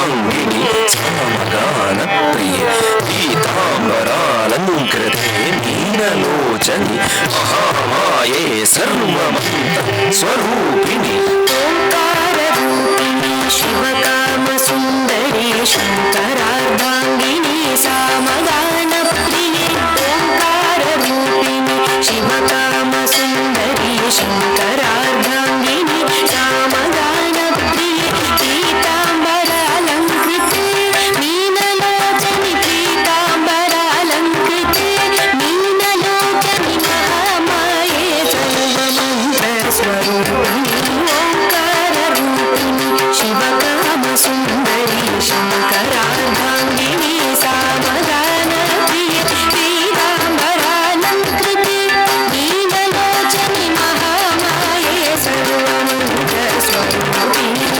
सर्वाङ्गिनि सामगानप्रिये पीताम्बरालङ्कृते नीललोचनि महामाये सर्वमन्तस्वरूपिणि ओङ्काररूपिणि शिवकामसुन्दरी शङ्करार्धाङ्गिनी सामगानप्रिये ओङ्काररूपिणि शिवकामसुन्दरी शङ्करार्धाङ्गिनी सामगानप्रिये पीताम्बरालङ्कृते मीनलोचनि पीताम्बरालङ्कृते मीनलोचनि महामाये सर्वमन्त्रस्वरूपिणि ओङ्काररूपिणि शिवकामसुन्दरी शङ्करार्धाङ्गिनी सामगानप्रिये पीताम्बरालङ्कृते नीललोचनि महामाये सर्वमन्त्रस्वरूपिणि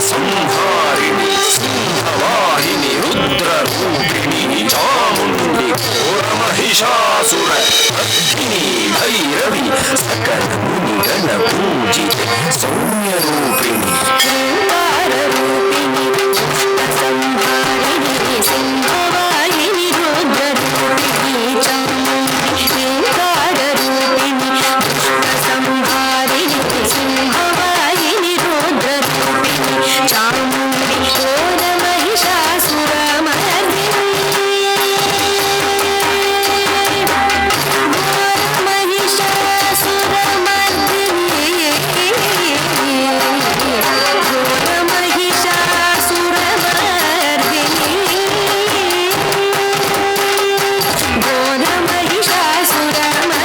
संहारिणि सिंहवाहिनि रुद्ररूपिणि चामुण्डि घोरमहिषासुर भक्तिनि भैरवि सकलमुनिगणपूजिते सौम्यरूपिणि ओङ्काररूपिणि पुष्पसंहारिणि सिंहवाहिनि रुद्ररूपिणि चामुण्डि ओङ्काररूपिणि पुष्पसंहारिणि सिंहवाहिनि रुद्ररूपिणि चामुण्डि घोरमहिषासुरमर्दिनि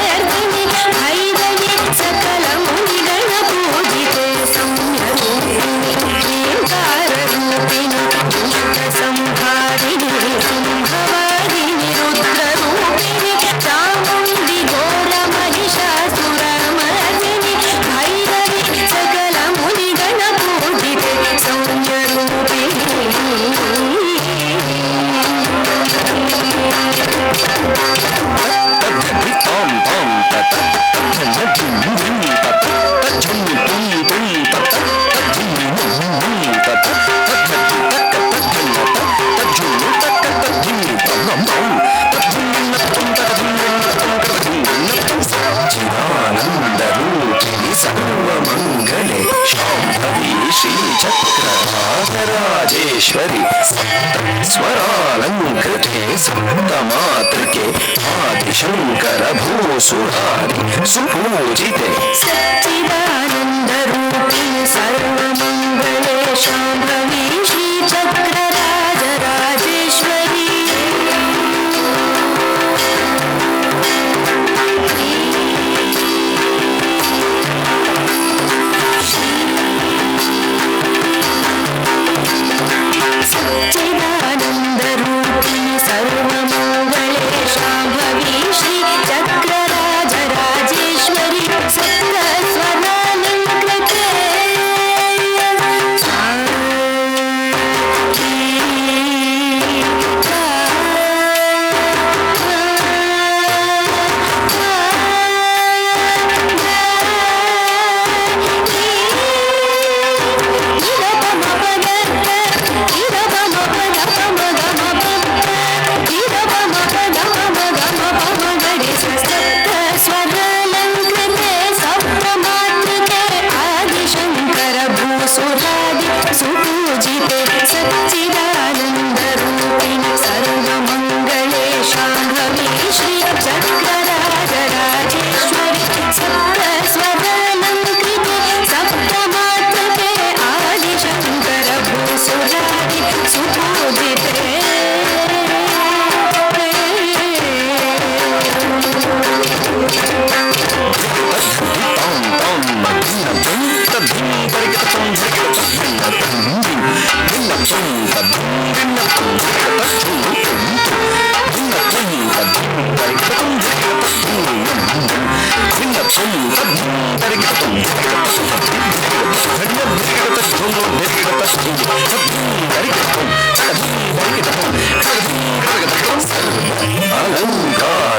घोरमहिषासुरमर्दिनि भैरवि सकलमुनिगणपूजिते सौम्यरूपिणि ओङ्काररूपिणि पुष्पसंहारिणि सिंहवाहिनि रुद्ररूपिणि चामुण्डि घोरमहिषासुरमर्दिनि भैरवि सकलमुनिगणपूजिते सौम्यरूपिणि सच्चिदानन्दरूपिणि सर्वमङ्गले शाम्भवी श्रीचक्रराजराजेश्वरि सप्तस्वरालङ्कृते सप्तमातृके आदिशङ्कर भूसुरारि सुपूजिते सच्चिदानन्दरूपिणि सर्वमङ्गले शाम्भवी श्रीचक्रराजराजेश्वरी सच्चिदानन्दरूपिणि सर्वमङ्गले शाम्भवी श्रीचक्रराजराजेश्वरी सप्तस्वरालङ्कृते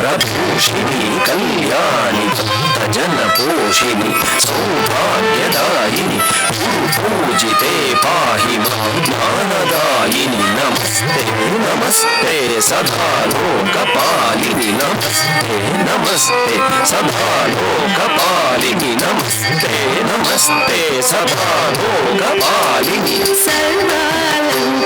वरभूषिणि कल्याणि भक्तजनपोषिणि सौभाग्यदायिनि गुरुपूजिते पाहि मां ज्ञानदायिनि नमस्ते नमस्ते सदा लोकपालिनि नमस्ते नमस्ते सदा लोकपालिनि नमस्ते नमस्ते सदा लोकपालिनि सर्वालङ्कारभूषिणि